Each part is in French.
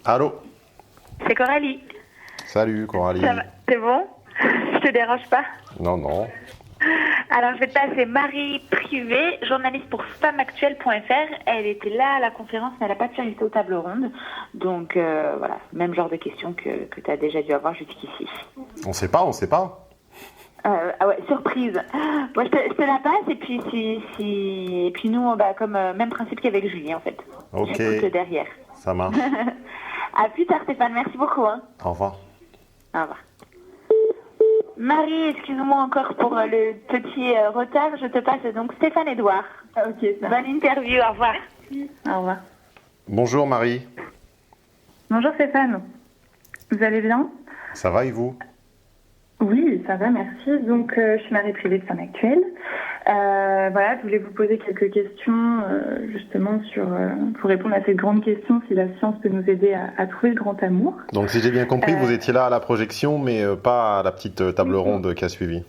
Allô? C'est Coralie. Salut Coralie. Ça va? C'est bon? Je te dérange pas? Non, non. Alors, je vais te passer Marie Privé, journaliste pour femmeactuelle.fr. Elle était là à la conférence, mais elle n'a pas pu rester aux tables rondes. Donc, voilà, même genre de questions que tu as déjà dû avoir jusqu'ici. On sait pas. Ah ouais, surprise. Moi, je te la passe, et puis, et puis nous, comme même principe qu'avec Julie, en fait. Ok. J'écoute derrière. Ça marche. À plus tard, Stéphane. Merci beaucoup. Hein. Au revoir. Au revoir. Marie, excuse-moi encore pour le petit retard. Je te passe donc Stéphane Edouard. Ok, ça. Bonne interview. Au revoir. Au revoir. Bonjour Marie. Bonjour Stéphane. Vous allez bien? Ça va et vous? Oui, ça va, merci. Donc, je suis Marie Privée de Femme Actuelle. Voilà, je voulais vous poser quelques questions, justement, pour répondre à cette grande question, si la science peut nous aider à trouver le grand amour. Donc si j'ai bien compris, vous étiez là à la projection, mais pas à la petite table ronde qui a suivi.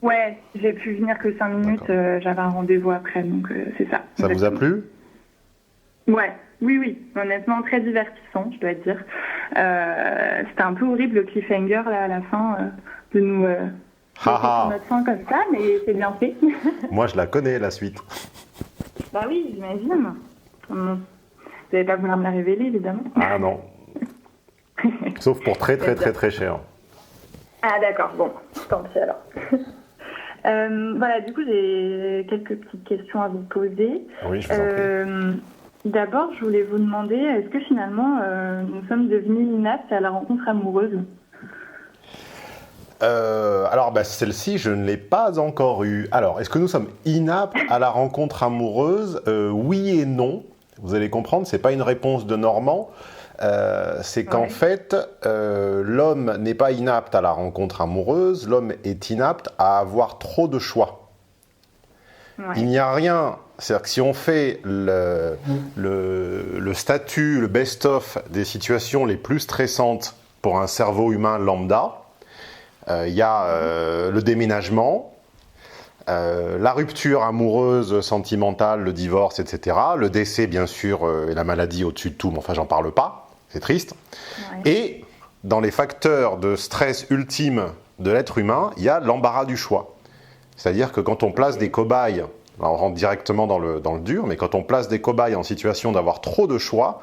Ouais, j'ai pu venir que 5 minutes, j'avais un rendez-vous après, donc c'est ça. Ça vous a plu? Ouais, oui, honnêtement, très divertissant, je dois dire. C'était un peu horrible le cliffhanger, là, à la fin, de nous... sur notre fin comme ça, mais c'est bien fait. Moi, je la connais, la suite. Bah oui, j'imagine. Vous n'allez pas vouloir me la révéler, évidemment. Ah non. Sauf pour très cher. Ah d'accord, bon, tant pis alors. Voilà, du coup, j'ai quelques petites questions à vous poser. Oui, je vous en prie. D'abord, je voulais vous demander, est-ce que finalement, nous sommes devenus inaptes à la rencontre amoureuse ? Alors, celle-ci, je ne l'ai pas encore eue. Alors, est-ce que nous sommes inaptes à la rencontre amoureuse? Oui et non. Vous allez comprendre, c'est pas une réponse de Normand. C'est qu'en fait, l'homme n'est pas inapte à la rencontre amoureuse. L'homme est inapte à avoir trop de choix. Ouais. Il n'y a rien. C'est-à-dire que si on fait le statut, le best-of des situations les plus stressantes pour un cerveau humain lambda, il y a le déménagement, la rupture amoureuse, sentimentale, le divorce, etc. Le décès, bien sûr, et la maladie au-dessus de tout, mais enfin, j'en parle pas, c'est triste. Ouais. Et dans les facteurs de stress ultime de l'être humain, il y a l'embarras du choix. C'est-à-dire que quand on place des cobayes, là on rentre directement dans le dur, mais quand on place des cobayes en situation d'avoir trop de choix,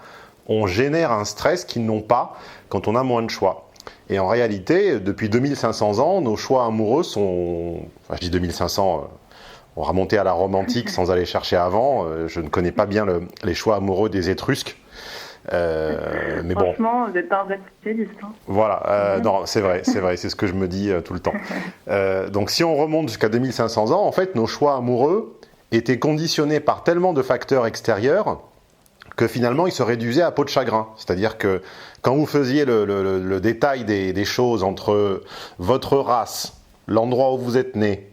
on génère un stress qu'ils n'ont pas quand on a moins de choix. Et en réalité, depuis 2500 ans, nos choix amoureux sont... Enfin, je dis 2500, on va remonter à la Rome antique sans aller chercher avant. Je ne connais pas bien les choix amoureux des Étrusques. Mais bon. Franchement, vous n'êtes pas un vrai spécialiste. Hein. Voilà, non, c'est vrai, c'est ce que je me dis tout le temps. Donc si on remonte jusqu'à 2500 ans, en fait, nos choix amoureux étaient conditionnés par tellement de facteurs extérieurs que finalement, ils se réduisaient à peau de chagrin. C'est-à-dire que quand vous faisiez le détail des choses entre votre race, l'endroit où vous êtes né,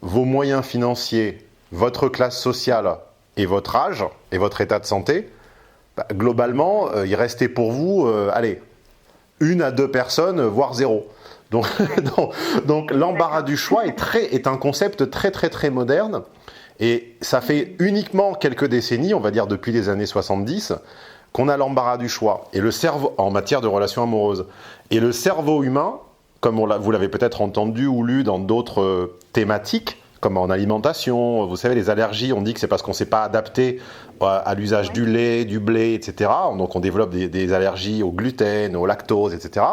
vos moyens financiers, votre classe sociale et votre âge et votre état de santé, globalement, il restait pour vous, 1 à 2 personnes, voire 0. Donc l'embarras du choix est un concept très moderne. Et ça fait uniquement quelques décennies, on va dire depuis les années 70, qu'on a l'embarras du choix. Et le cerveau, en matière de relations amoureuses. Et le cerveau humain, comme vous l'avez peut-être entendu ou lu dans d'autres thématiques, comme en alimentation, vous savez, les allergies, on dit que c'est parce qu'on ne s'est pas adapté à l'usage du lait, du blé, etc. Donc on développe des allergies au gluten, au lactose, etc.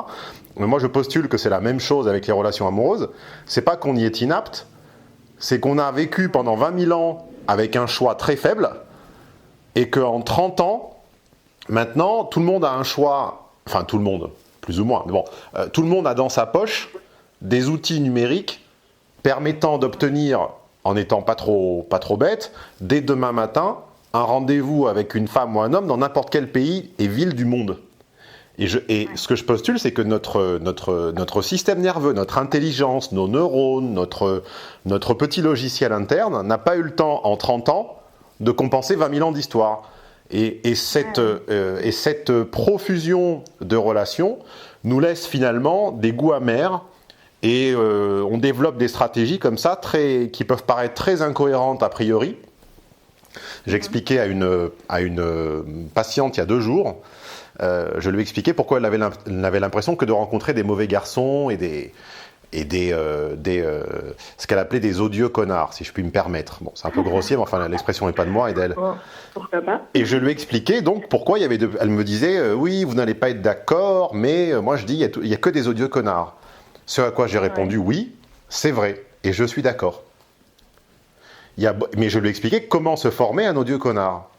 Mais moi je postule que c'est la même chose avec les relations amoureuses. C'est pas qu'on y est inapte, c'est qu'on a vécu pendant 20 000 ans avec un choix très faible et qu'en 30 ans, maintenant, tout le monde a un choix, enfin tout le monde, plus ou moins, mais bon, tout le monde a dans sa poche des outils numériques permettant d'obtenir, en n'étant pas trop bête, dès demain matin, un rendez-vous avec une femme ou un homme dans n'importe quel pays et ville du monde. Et ce que je postule, c'est que notre système nerveux, notre intelligence, nos neurones, notre petit logiciel interne n'a pas eu le temps, en 30 ans, de compenser 20 000 ans d'histoire. Et cette profusion de relations nous laisse finalement des goûts amers et on développe des stratégies comme ça qui peuvent paraître très incohérentes a priori, J'expliquais à une patiente il y a 2 jours, je lui expliquais pourquoi elle n'avait l'impression que de rencontrer des mauvais garçons et ce qu'elle appelait des odieux connards, si je puis me permettre. Bon, c'est un peu grossier, mais enfin l'expression n'est pas de moi et d'elle. Pourquoi pas. Et je lui expliquais donc pourquoi il y avait elle me disait oui, vous n'allez pas être d'accord, mais moi je dis il y a que des odieux connards. Ce à quoi j'ai répondu oui, c'est vrai, et je suis d'accord. Mais je lui expliquais comment se formait un odieux connard.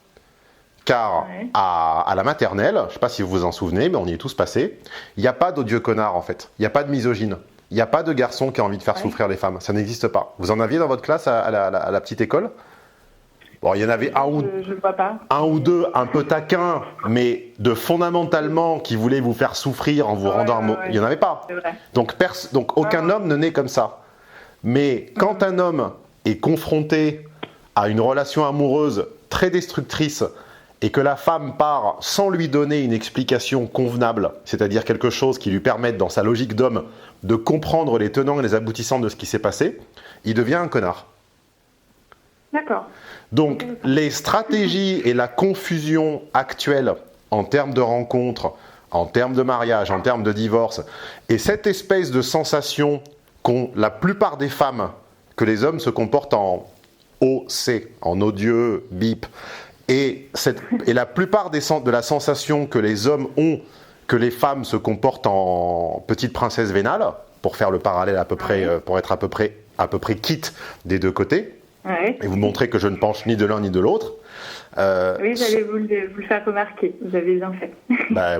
Car à la maternelle, je ne sais pas si vous vous en souvenez, mais on y est tous passés, il n'y a pas d'odieux connard en fait, il n'y a pas de misogyne. Il n'y a pas de garçon qui a envie de faire souffrir les femmes. Ça n'existe pas. Vous en aviez dans votre classe à la petite école ? Bon, il y en avait Je vois pas. un ou deux un peu taquins, mais de fondamentalement qui voulaient vous faire souffrir en vous rendant... Il n'y en avait pas. C'est vrai. Donc aucun homme ne naît comme ça. Mais quand un homme est confronté à une relation amoureuse très destructrice et que la femme part sans lui donner une explication convenable, c'est-à-dire quelque chose qui lui permette, dans sa logique d'homme, de comprendre les tenants et les aboutissants de ce qui s'est passé, il devient un connard. D'accord. Donc, les stratégies et la confusion actuelle en termes de rencontres, en termes de mariage, en termes de divorce, et cette espèce de sensation qu'ont la plupart des femmes, que les hommes se comportent en OC, en odieux, bip, et la plupart de la sensation que les hommes ont que les femmes se comportent en petite princesse vénale, pour faire le parallèle à peu près, pour être à peu près quitte des deux côtés, et vous montrer que je ne penche ni de l'un ni de l'autre. Oui, j'allais vous le faire remarquer, vous avez bien fait.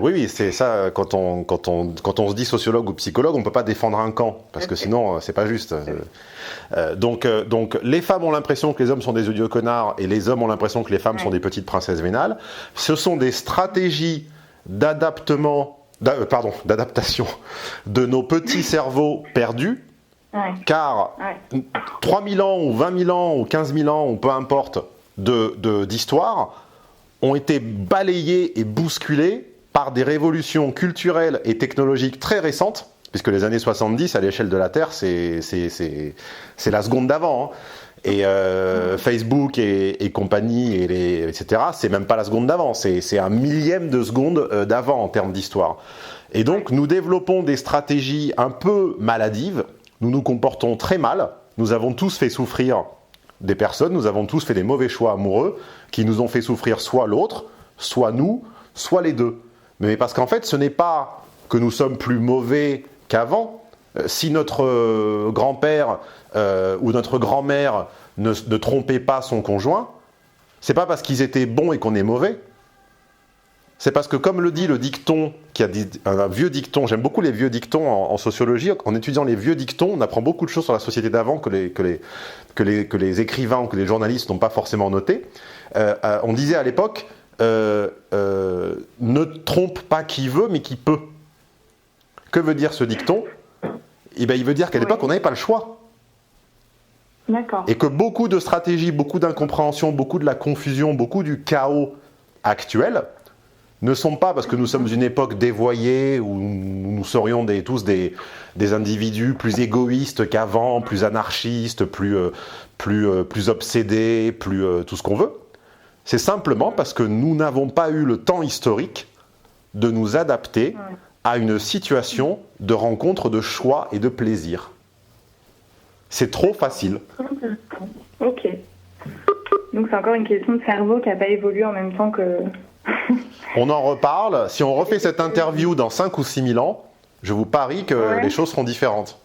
Oui, c'est ça, quand on se dit sociologue ou psychologue, on ne peut pas défendre un camp, parce que sinon, c'est pas juste. Donc, les femmes ont l'impression que les hommes sont des odieux connards, et les hommes ont l'impression que les femmes sont des petites princesses vénales. Ce sont des stratégies d'adaptation de nos petits cerveaux perdus, car 3000 ans, ou 20 000 ans, ou 15 000 ans, ou peu importe, d'histoire, ont été balayés et bousculés par des révolutions culturelles et technologiques très récentes, puisque les années 70, à l'échelle de la Terre, c'est la seconde d'avant. Et Facebook et compagnie, etc., c'est même pas la seconde d'avant, c'est un millième de seconde d'avant en termes d'histoire. Et donc, nous développons des stratégies un peu maladives, nous nous comportons très mal, nous avons tous fait souffrir des personnes, nous avons tous fait des mauvais choix amoureux qui nous ont fait souffrir soit l'autre, soit nous, soit les deux. Mais parce qu'en fait, ce n'est pas que nous sommes plus mauvais qu'avant. Si notre grand-père ou notre grand-mère ne trompait pas son conjoint, c'est pas parce qu'ils étaient bons et qu'on est mauvais. C'est parce que, comme le dit le dicton, qui a dit un vieux dicton, j'aime beaucoup les vieux dictons en sociologie, en étudiant les vieux dictons, on apprend beaucoup de choses sur la société d'avant que les écrivains ou que les journalistes n'ont pas forcément noté. On disait à l'époque, ne trompe pas qui veut, mais qui peut. Que veut dire ce dicton ? Il veut dire qu'à l'époque, on n'avait pas le choix. D'accord. Et que beaucoup de stratégies, beaucoup d'incompréhension, beaucoup de la confusion, beaucoup du chaos actuel ne sont pas parce que nous sommes une époque dévoyée où nous serions tous des individus plus égoïstes qu'avant, plus anarchistes, plus obsédés, plus tout ce qu'on veut. C'est simplement parce que nous n'avons pas eu le temps historique de nous adapter à une situation de rencontre, de choix et de plaisir. C'est trop facile. Ok. Donc c'est encore une question de cerveau qui n'a pas évolué en même temps que... On en reparle. Si on refait cette interview dans 5 ou 6 000 ans, je vous parie que les choses seront différentes.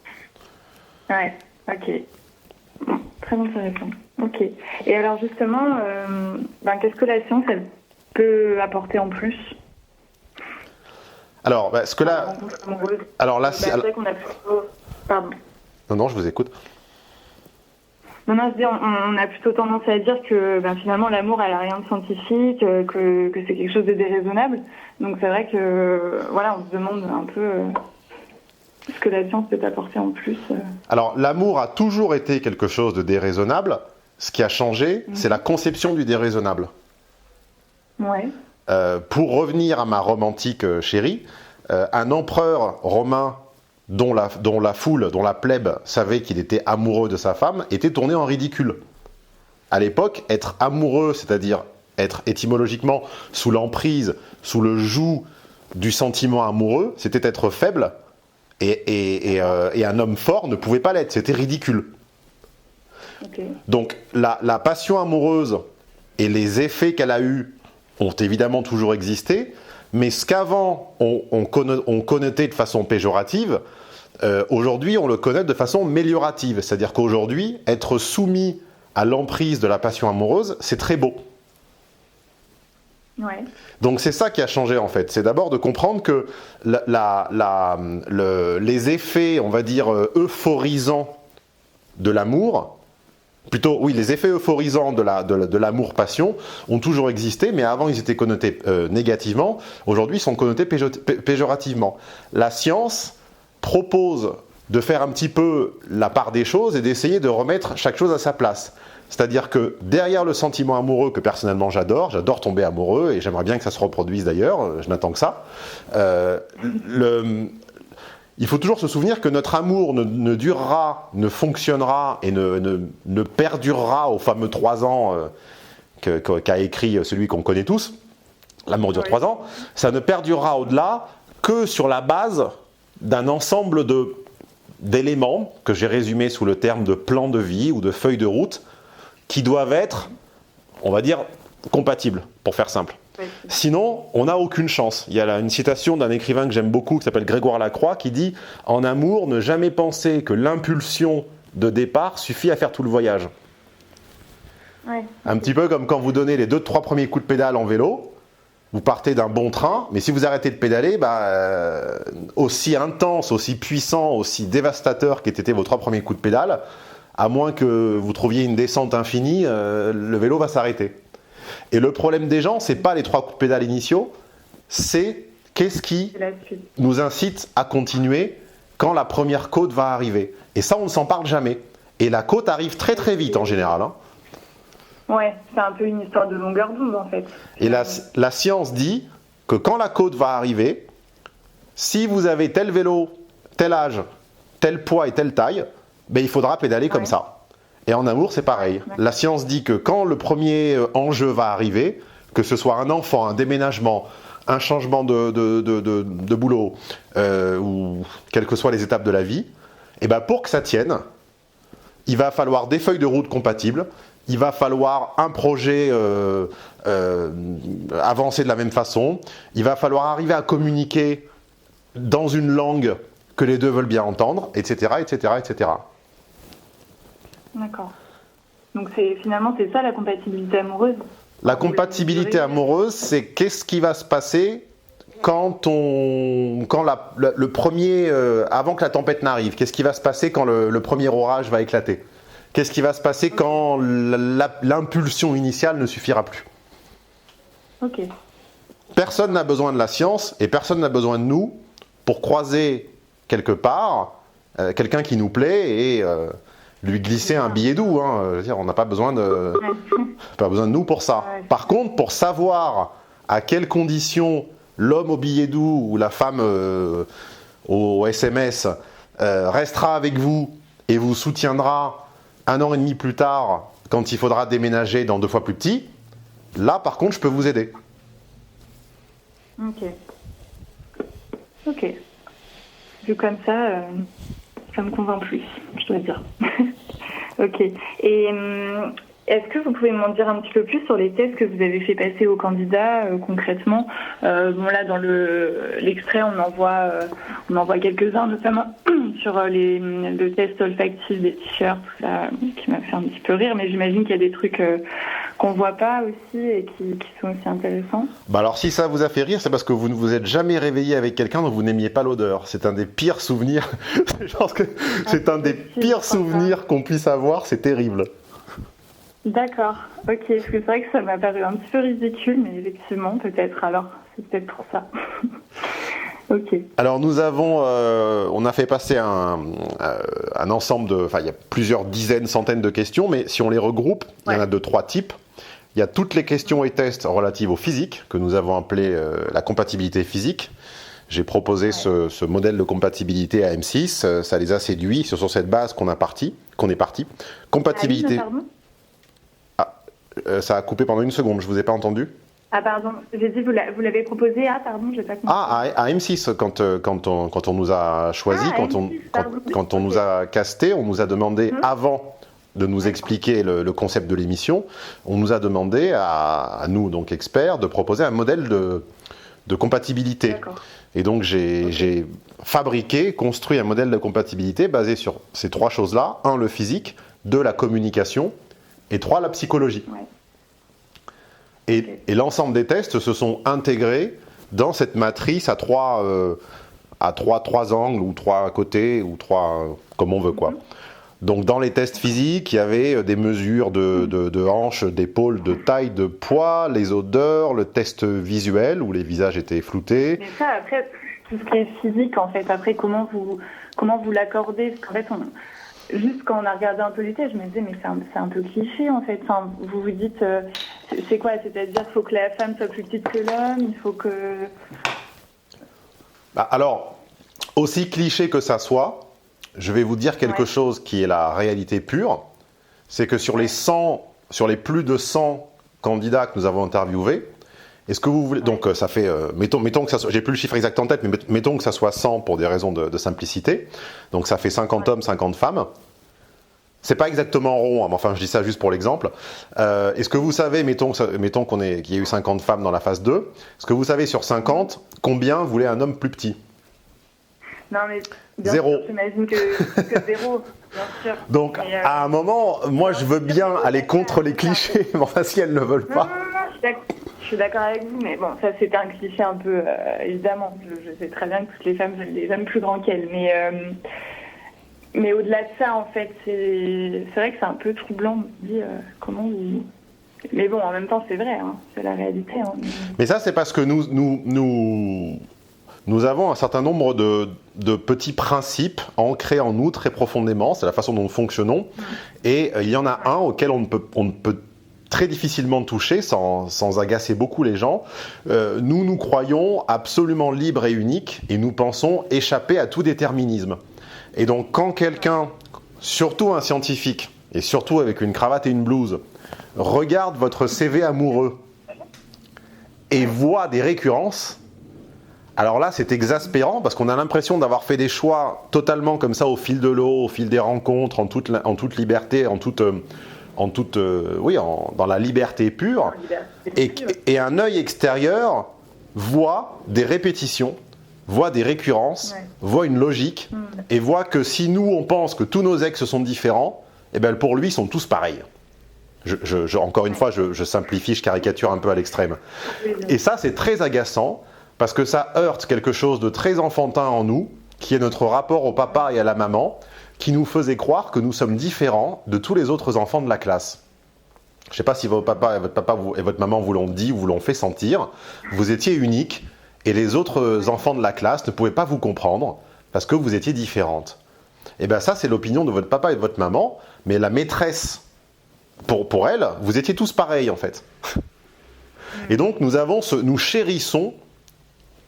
Ouais, ok. Bon, très intéressant. Ok. Et alors justement, qu'est-ce que la science, elle peut apporter en plus ? Alors, ce que là... Alors là... c'est vrai qu'on a plutôt... Pardon. Non, je vous écoute. Non, je dis, on a plutôt tendance à dire que finalement l'amour elle a rien de scientifique, que c'est quelque chose de déraisonnable. Donc c'est vrai que on se demande un peu ce que la science peut apporter en plus. Alors l'amour a toujours été quelque chose de déraisonnable. Ce qui a changé, c'est la conception du déraisonnable. Ouais. Pour revenir à ma romantique chérie, un empereur romain dont la foule, dont la plèbe savait qu'il était amoureux de sa femme, était tourné en ridicule. à l'époque, être amoureux, c'est-à-dire être étymologiquement sous l'emprise, sous le joug du sentiment amoureux, c'était être faible, et un homme fort ne pouvait pas l'être, c'était ridicule. Okay. Donc la passion amoureuse et les effets qu'elle a eus ont évidemment toujours existé, mais ce qu'avant on connotait de façon péjorative, aujourd'hui on le connaît de façon méliorative. C'est-à-dire qu'aujourd'hui, être soumis à l'emprise de la passion amoureuse, c'est très beau. Ouais. Donc c'est ça qui a changé en fait. C'est d'abord de comprendre que les effets, on va dire, euphorisants de l'amour, plutôt, oui, les effets euphorisants de l'amour-passion ont toujours existé, mais avant ils étaient connotés négativement, aujourd'hui ils sont connotés péjorativement. La science propose de faire un petit peu la part des choses et d'essayer de remettre chaque chose à sa place. C'est-à-dire que derrière le sentiment amoureux, que personnellement j'adore tomber amoureux, et j'aimerais bien que ça se reproduise d'ailleurs, je n'attends que ça, il faut toujours se souvenir que notre amour ne durera, ne fonctionnera et ne perdurera aux fameux 3 ans qu'a écrit celui qu'on connaît tous, l'amour dure 3 ans, ça ne perdurera au-delà que sur la base d'un ensemble d'éléments que j'ai résumés sous le terme de plan de vie ou de feuille de route qui doivent être, on va dire, compatibles, pour faire simple. Sinon, on n'a aucune chance. Il y a là une citation d'un écrivain que j'aime beaucoup, qui s'appelle Grégoire Lacroix, qui dit « En amour, ne jamais penser que l'impulsion de départ suffit à faire tout le voyage. » Un petit peu comme quand vous donnez les 2-3 premiers coups de pédale en vélo, vous partez d'un bon train, mais si vous arrêtez de pédaler, aussi intense, aussi puissant, aussi dévastateur qu'aient été vos 3 premiers coups de pédale, à moins que vous trouviez une descente infinie, le vélo va s'arrêter. Et le problème des gens, c'est pas les 3 coups de pédale initiaux, c'est qu'est-ce qui nous incite à continuer quand la première côte va arriver. Et ça, on ne s'en parle jamais. Et la côte arrive très très vite en général. Hein. Ouais, c'est un peu une histoire de longueur d'onde en fait. Et la science dit que quand la côte va arriver, si vous avez tel vélo, tel âge, tel poids et telle taille, il faudra pédaler comme ça. Et en amour, c'est pareil. La science dit que quand le premier enjeu va arriver, que ce soit un enfant, un déménagement, un changement de boulot, ou quelles que soient les étapes de la vie, pour que ça tienne, il va falloir des feuilles de route compatibles, il va falloir un projet avancé de la même façon, il va falloir arriver à communiquer dans une langue que les deux veulent bien entendre, etc., etc., etc. D'accord. Donc finalement, c'est ça la compatibilité amoureuse. La compatibilité amoureuse, c'est qu'est-ce qui va se passer quand le premier, avant que la tempête n'arrive. Qu'est-ce qui va se passer quand le premier orage va éclater? Qu'est-ce qui va se passer quand l'impulsion initiale ne suffira plus? Ok. Personne n'a besoin de la science et personne n'a besoin de nous pour croiser quelque part quelqu'un qui nous plaît et lui glisser un billet doux. Hein. Je veux dire, on n'a pas besoin de nous pour ça. Par contre, pour savoir à quelles conditions l'homme au billet doux ou la femme au SMS restera avec vous et vous soutiendra 1 an et demi plus tard quand il faudra déménager dans 2 fois plus petit, là par contre je peux vous aider. Ok. Vu comme ça me convainc plus, je dois dire. Ok. Et est-ce que vous pouvez m'en dire un petit peu plus sur les tests que vous avez fait passer aux candidats concrètement? Là, dans l'extrait, on en voit quelques-uns, notamment sur le test olfactif des t-shirts, tout ça, qui m'a fait un petit peu rire. Mais j'imagine qu'il y a des trucs qu'on voit pas aussi et qui sont aussi intéressants. Alors, si ça vous a fait rire, c'est parce que vous ne vous êtes jamais réveillé avec quelqu'un dont vous n'aimiez pas l'odeur. C'est un des pires souvenirs. Je pense que c'est un des pires souvenirs qu'on puisse avoir. C'est terrible. D'accord, ok, parce que c'est vrai que ça m'a paru un petit peu ridicule, mais effectivement, peut-être, alors, c'est peut-être pour ça. Ok. Alors nous avons, on a fait passer un ensemble il y a plusieurs dizaines, centaines de questions, mais si on les regroupe, il y en a de 3 types. Il y a toutes les questions et tests relatives au physique, que nous avons appelé la compatibilité physique. J'ai proposé ce modèle de compatibilité à M6, ça les a séduits, c'est sur cette base qu'on est parti. Compatibilité... Ça a coupé pendant une seconde, je ne vous ai pas entendu. Ah pardon, j'ai dit vous l'avez proposé pardon, j'ai pas compris. À M6, quand on nous a choisi, quand on nous a casté, on nous a demandé, avant de nous expliquer le concept de l'émission, on nous a demandé, à nous, donc experts, de proposer un modèle de compatibilité. D'accord. Et donc j'ai construit un modèle de compatibilité basé sur ces 3 choses-là. 1, le physique, 2, la communication, et 3, la psychologie. Ouais. Et l'ensemble des tests se sont intégrés dans cette matrice à 3 angles, ou 3 côtés, ou 3 comme on veut, quoi. Donc dans les tests physiques, il y avait des mesures de hanches, d'épaules, de taille, de poids, les odeurs, le test visuel où les visages étaient floutés. Mais ça, après, tout ce qui est physique, en fait, après, comment vous l'accordez? Parce qu'en fait, juste quand on a regardé un peu les tests, je me disais, mais c'est un peu cliché, en fait. Enfin, vous vous dites, c'est quoi? C'est-à-dire qu'il faut que la femme soit plus petite que l'homme, il faut que... Alors, aussi cliché que ça soit, je vais vous dire quelque chose qui est la réalité pure, c'est que sur les plus de 100 candidats que nous avons interviewés, est-ce que vous voulez, donc ça fait, mettons que ça soit, j'ai plus le chiffre exact en tête, mais mettons que ça soit 100 pour des raisons de simplicité, donc ça fait 50 hommes, 50 femmes. C'est pas exactement rond, mais enfin je dis ça juste pour l'exemple. Est-ce que vous savez, mettons qu'il y ait eu 50 femmes dans la phase 2, est-ce que vous savez sur 50 combien voulait un homme plus petit? Non, mais bien 0. sûr, j'imagine que 0, bien sûr. Donc, à un moment, moi, je veux bien aller contre les clichés, mais enfin, si elles ne veulent pas. Non, je suis d'accord avec vous, mais bon, ça, c'était un cliché un peu, évidemment. Je sais très bien que toutes les femmes veulent des hommes plus grands qu'elles, mais au-delà de ça, en fait, c'est vrai que c'est un peu troublant. On se dit, comment vous... Mais bon, en même temps, c'est vrai, hein, c'est la réalité. Hein. Mais ça, c'est parce que nous avons un certain nombre de petits principes ancrés en nous très profondément, c'est la façon dont nous fonctionnons, et il y en a un auquel on ne peut très difficilement toucher sans agacer beaucoup les gens. Nous croyons absolument libres et uniques, et nous pensons échapper à tout déterminisme. Et donc quand quelqu'un, surtout un scientifique, et surtout avec une cravate et une blouse, regarde votre CV amoureux et voit des récurrences, alors là, c'est exaspérant parce qu'on a l'impression d'avoir fait des choix totalement comme ça au fil de l'eau, au fil des rencontres, en toute liberté, dans la liberté pure. Et un œil extérieur voit des répétitions, voit des récurrences, voit une logique, et voit que si nous, on pense que tous nos ex sont différents, eh bien pour lui, ils sont tous pareils. Encore une fois, je simplifie, je caricature un peu à l'extrême. Et ça, c'est très agaçant. Parce que ça heurte quelque chose de très enfantin en nous, qui est notre rapport au papa et à la maman, qui nous faisait croire que nous sommes différents de tous les autres enfants de la classe. Je ne sais pas si votre papa et votre maman vous l'ont dit ou vous l'ont fait sentir, vous étiez unique et les autres enfants de la classe ne pouvaient pas vous comprendre parce que vous étiez différentes. Et bien ça, c'est l'opinion de votre papa et de votre maman, mais la maîtresse, pour elle, vous étiez tous pareils en fait. Et donc nous chérissons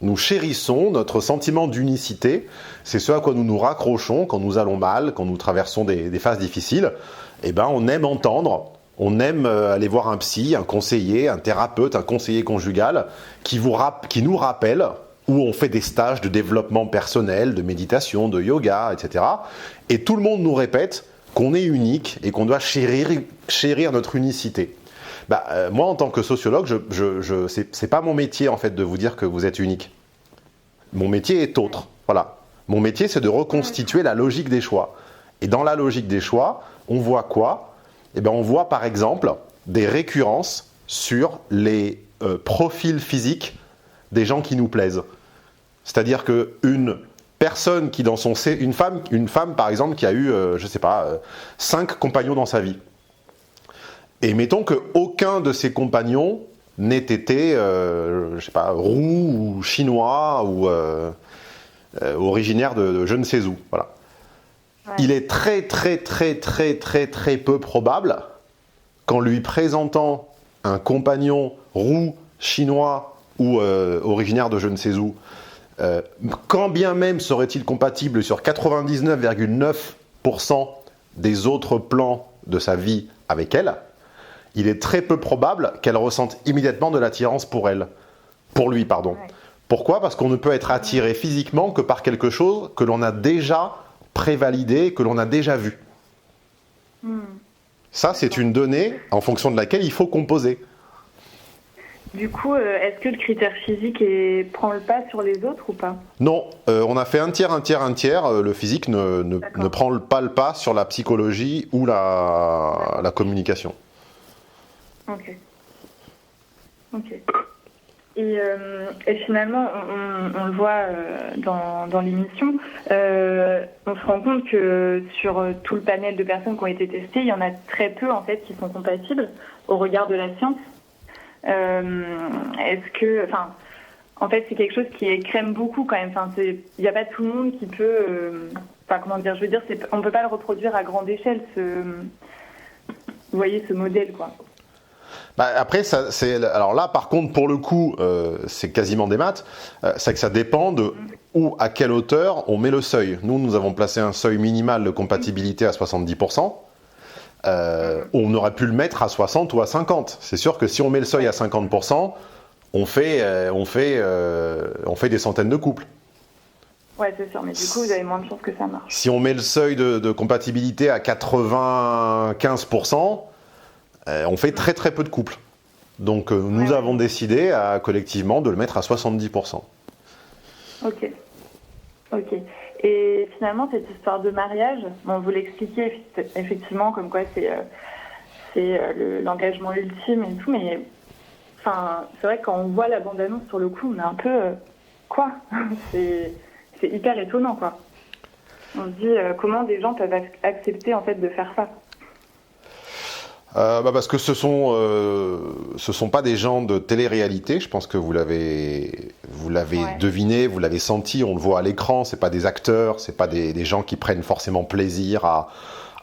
notre sentiment d'unicité, c'est ce à quoi nous nous raccrochons quand nous allons mal, quand nous traversons des phases difficiles. Eh ben, on aime entendre, on aime aller voir un psy, un conseiller, un thérapeute, un conseiller conjugal qui nous rappelle, où on fait des stages de développement personnel, de méditation, de yoga, etc. Et tout le monde nous répète qu'on est unique et qu'on doit chérir notre unicité. Moi, en tant que sociologue, c'est pas mon métier en fait de vous dire que vous êtes unique. Mon métier est autre. Voilà. Mon métier, c'est de reconstituer la logique des choix. Et dans la logique des choix, on voit quoi? Eh bien, on voit par exemple des récurrences sur les profils physiques des gens qui nous plaisent. C'est-à-dire qu'une personne qui dans son une femme par exemple qui a eu 5 compagnons dans sa vie. Et mettons qu'aucun de ces compagnons n'ait été, roux ou chinois ou originaire de je ne sais où. Voilà. Ouais. Il est très, très, très, très, très, très peu probable qu'en lui présentant un compagnon roux, chinois ou originaire de je ne sais où, quand bien même serait-il compatible sur 99,9% des autres plans de sa vie avec elle, il est très peu probable qu'elle ressente immédiatement de l'attirance pour lui, pardon. Ouais. Pourquoi ? Parce qu'on ne peut être attiré physiquement que par quelque chose que l'on a déjà prévalidé, que l'on a déjà vu. Ça, c'est une donnée en fonction de laquelle il faut composer. Du coup, est-ce que le critère physique prend le pas sur les autres ou pas ? Non, on a fait un tiers. Le physique ne prend pas le pas sur la psychologie ou la communication. Ok. Et finalement, on le voit dans l'émission, on se rend compte que sur tout le panel de personnes qui ont été testées, il y en a très peu en fait qui sont compatibles au regard de la science. En fait, c'est quelque chose qui écrème beaucoup quand même. Il n'y a pas tout le monde qui peut. On peut pas le reproduire à grande échelle. Vous voyez ce modèle, quoi. Après, alors là, par contre, pour le coup, c'est quasiment des maths. C'est que ça dépend de où, à quelle hauteur on met le seuil. Nous avons placé un seuil minimal de compatibilité à 70%. On aurait pu le mettre à 60 ou à 50. C'est sûr que si on met le seuil à 50%, on fait des centaines de couples. Ouais, c'est sûr, mais du coup, vous avez moins de chances que ça marche. Si on met le seuil de compatibilité à 95%, on fait très très peu de couples. Donc nous avons décidé collectivement de le mettre à 70%. Ok. Et finalement, cette histoire de mariage, vous l'expliquez effectivement comme quoi c'est l'engagement ultime et tout, mais c'est vrai que quand on voit la bande-annonce sur le coup, on est un peu quoi c'est hyper étonnant, quoi. On se dit comment des gens peuvent accepter en fait de faire ça. Parce que ce sont pas des gens de télé-réalité. Je pense que vous l'avez deviné, vous l'avez senti, on le voit à l'écran. C'est pas des acteurs, c'est pas des gens qui prennent forcément plaisir à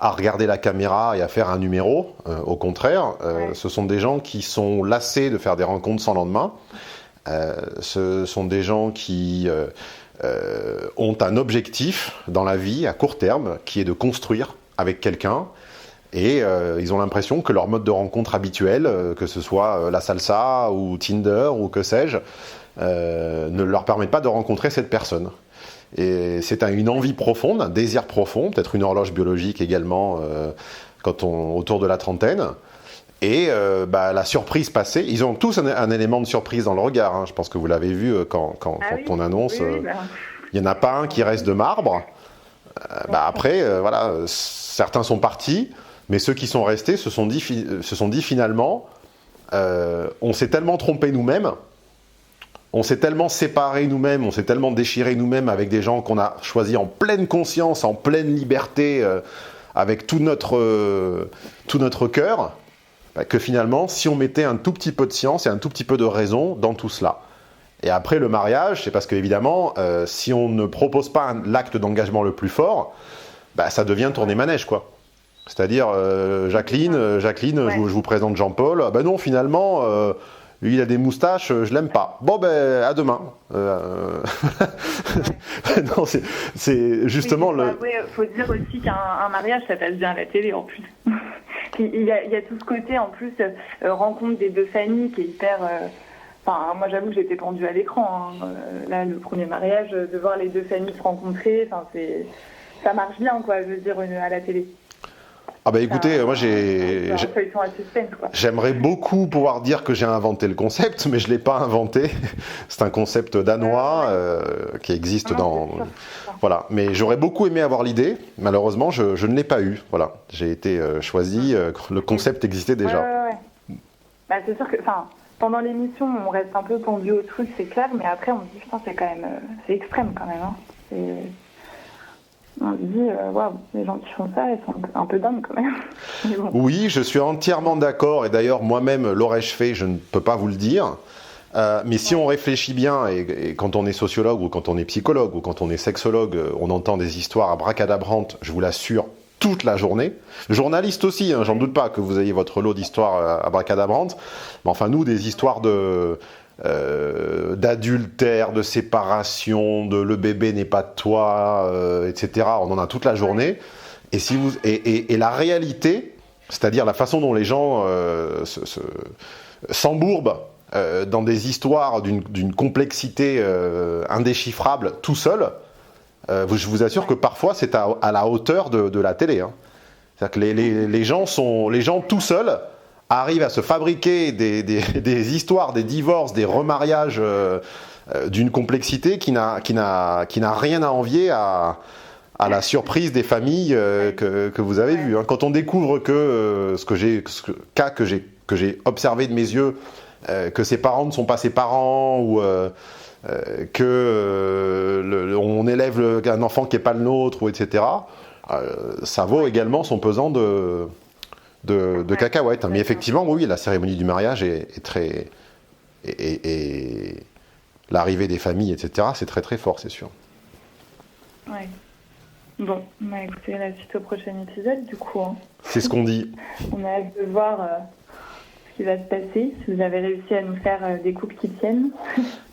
regarder la caméra et à faire un numéro. Au contraire, ce sont des gens qui sont lassés de faire des rencontres sans lendemain. Ce sont des gens qui ont un objectif dans la vie à court terme, qui est de construire avec quelqu'un. Et ils ont l'impression que leur mode de rencontre habituel, que ce soit la salsa ou Tinder ou que sais-je, ne leur permettent pas de rencontrer cette personne. Et c'est une envie profonde, un désir profond, peut-être une horloge biologique également, autour de la trentaine. Et la surprise passée, ils ont tous un élément de surprise dans le regard. Hein. Je pense que vous l'avez vu quand on annonce. Il n'y en a pas un qui reste de marbre. Après, certains sont partis. Mais ceux qui sont restés se sont dit finalement, on s'est tellement trompé nous-mêmes, on s'est tellement séparés nous-mêmes, on s'est tellement déchirés nous-mêmes avec des gens qu'on a choisis en pleine conscience, en pleine liberté, avec tout notre cœur, que finalement, si on mettait un tout petit peu de science et un tout petit peu de raison dans tout cela. Et après, le mariage, c'est parce qu'évidemment, si on ne propose pas l'acte d'engagement le plus fort, ça devient tourner manège, quoi. C'est-à-dire, Jacqueline, je vous présente Jean-Paul. Non, finalement, lui, il a des moustaches, je l'aime pas. Bon, à demain. Non, c'est justement faut dire aussi qu'un mariage, ça passe bien à la télé, en plus. il y a tout ce côté, en plus, rencontre des deux familles qui est hyper... moi, j'avoue que j'étais pendue à l'écran. Hein. Là, le premier mariage, de voir les deux familles se rencontrer, ça marche bien, quoi, je veux dire, à la télé. Écoutez, moi j'aimerais beaucoup pouvoir dire que j'ai inventé le concept, mais je ne l'ai pas inventé. C'est un concept danois qui existe Voilà. Mais j'aurais beaucoup aimé avoir l'idée. Malheureusement, je ne l'ai pas eu. Voilà. J'ai été choisi. Le concept existait déjà. C'est sûr que, pendant l'émission, on reste un peu pendu au truc, c'est clair, mais après on se dit, putain, c'est quand même, c'est extrême quand même. Hein. On se dit, waouh, les gens qui font ça, ils sont un peu dingues quand même. Bon. Oui, je suis entièrement d'accord, et d'ailleurs, moi-même, l'aurais-je fait, je ne peux pas vous le dire. Mais si on réfléchit bien, et quand on est sociologue, ou quand on est psychologue, ou quand on est sexologue, on entend des histoires abracadabrantes, je vous l'assure, toute la journée. Journaliste aussi, j'en doute pas que vous ayez votre lot d'histoires abracadabrantes. Mais enfin, nous, des histoires d'adultère, de séparation, de le bébé n'est pas de toi, etc. On en a toute la journée. Et la réalité, c'est-à-dire la façon dont les gens s'embourbent dans des histoires d'une complexité indéchiffrable tout seul, je vous assure que parfois c'est à la hauteur de la télé. Hein. C'est-à-dire que les gens tout seuls arrivent à se fabriquer des histoires, des divorces, des remariages d'une complexité qui n'a rien à envier à la surprise des familles que vous avez vues. Hein. Quand on découvre que que j'ai observé de mes yeux, que ses parents ne sont pas ses parents, ou on élève un enfant qui n'est pas le nôtre, ou etc., ça vaut également son pesant de cacahuètes. Hein. Mais effectivement, oui, la cérémonie du mariage est très... Et l'arrivée des familles, etc., c'est très très fort, c'est sûr. Ouais. Bon, on a écouté la suite au prochain épisode, du coup. Hein. C'est ce qu'on dit. On a hâte de voir ce qui va se passer, si vous avez réussi à nous faire des couples qui tiennent.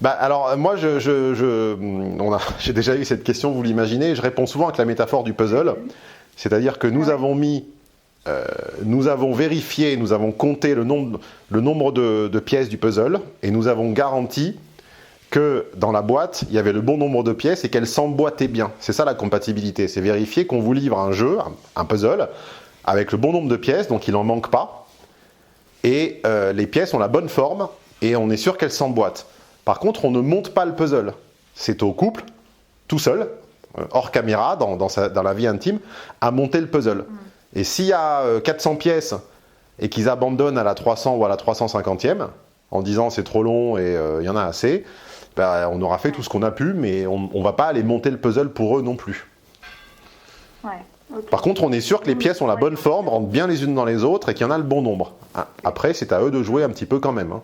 Alors, moi, j'ai déjà eu cette question, vous l'imaginez, je réponds souvent avec la métaphore du puzzle, c'est-à-dire que nous avons vérifié, nous avons compté le nombre de pièces du puzzle, et nous avons garanti que dans la boîte, il y avait le bon nombre de pièces et qu'elles s'emboîtaient bien. C'est ça la compatibilité, c'est vérifier qu'on vous livre un jeu, un puzzle, avec le bon nombre de pièces, donc il n'en manque pas, et les pièces ont la bonne forme, et on est sûr qu'elles s'emboîtent. Par contre, on ne monte pas le puzzle. C'est au couple, tout seul, hors caméra, dans la vie intime, à monter le puzzle. Et s'il y a 400 pièces, et qu'ils abandonnent à la 300 ou à la 350e, en disant c'est trop long et il y en a assez, on aura fait tout ce qu'on a pu, mais on ne va pas aller monter le puzzle pour eux non plus. Ouais, okay. Par contre, on est sûr que les pièces ont la bonne forme, rentrent bien les unes dans les autres et qu'il y en a le bon nombre. Après, c'est à eux de jouer un petit peu quand même. Hein.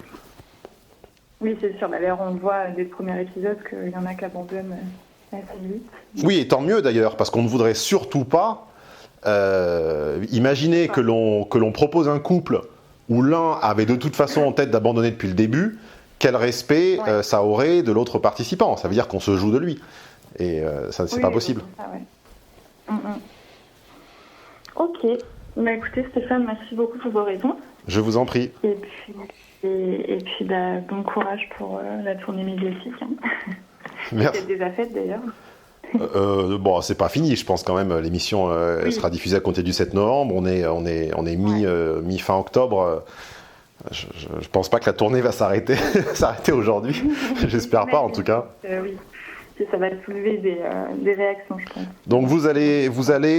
Oui, c'est sûr. D'ailleurs, on le voit dès le premier épisode qu'il y en a qui abandonnent assez vite. Oui, et tant mieux d'ailleurs, parce qu'on ne voudrait surtout pas imaginer que l'on propose un couple où l'un avait de toute façon en tête d'abandonner depuis le début. Quel respect ça aurait de l'autre participant? Ça veut dire qu'on se joue de lui. Et ça, c'est pas possible. Ok. Écoutez, Stéphane, merci beaucoup pour vos réponses. Je vous en prie. Et puis bon courage pour la tournée médiatique. Hein. Merci. C'est déjà faite d'ailleurs. Bon, c'est pas fini, je pense quand même. L'émission sera diffusée à compter du 7 novembre. On est mi-fin octobre. Je pense pas que la tournée va s'arrêter aujourd'hui. J'espère pas, en tout cas. Oui, ça va soulever des réactions, je pense. Donc vous allez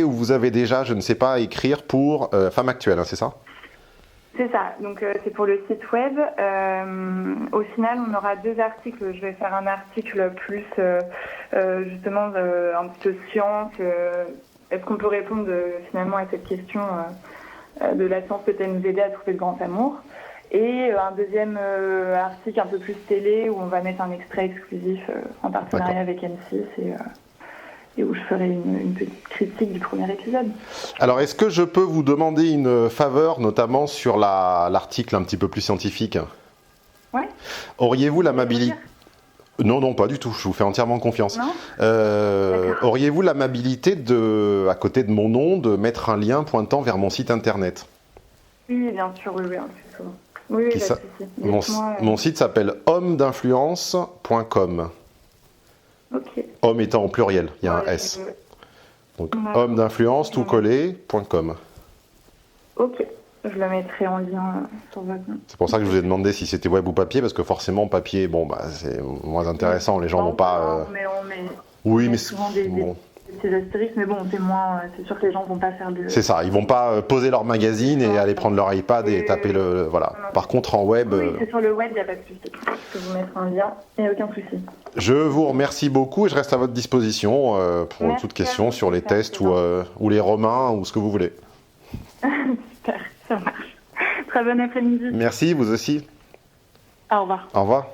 ou vous avez déjà, je ne sais pas, écrire pour Femme Actuelle, hein, c'est ça? C'est ça. Donc c'est pour le site web. Au final, on aura 2 articles. Je vais faire un article plus justement un petit peu science. Est-ce qu'on peut répondre finalement à cette question de la science peut-elle nous aider à trouver le grand amour? Et un deuxième article un peu plus télé où on va mettre un extrait exclusif en partenariat avec M6 et où je ferai une petite critique du premier épisode. Alors, est-ce que je peux vous demander une faveur, notamment sur l'article un petit peu plus scientifique? Oui. Auriez-vous l'amabilité... Non, pas du tout, je vous fais entièrement confiance. Auriez-vous l'amabilité à côté de mon nom, de mettre un lien pointant vers mon site internet? Oui, bien sûr, oui, c'est souvent. Oui, mon site s'appelle homme-d'influence.com. Ok. Homme étant au pluriel, il y a un S. Donc homme-d'influence, tout collé.com. Ok, je le mettrai en lien sur votre nom. C'est pour ça que je vous ai demandé si c'était web ou papier, parce que forcément, papier, c'est moins intéressant, les gens vont pas... Oui, mais souvent des petits astérisques, mais bon, c'est sûr que les gens vont pas faire de... C'est ça, ils vont pas poser leur magazine et aller prendre leur iPad et taper voilà. Par contre, en web... Oui, c'est sur le web, il n'y a pas de souci. Je peux vous mettre un lien, il n'y a aucun souci. Je vous remercie beaucoup et je reste à votre disposition pour toute question sur les tests ou les Romains ou ce que vous voulez. Super, ça marche. Très bon après-midi. Merci, vous aussi. Au revoir. Au revoir.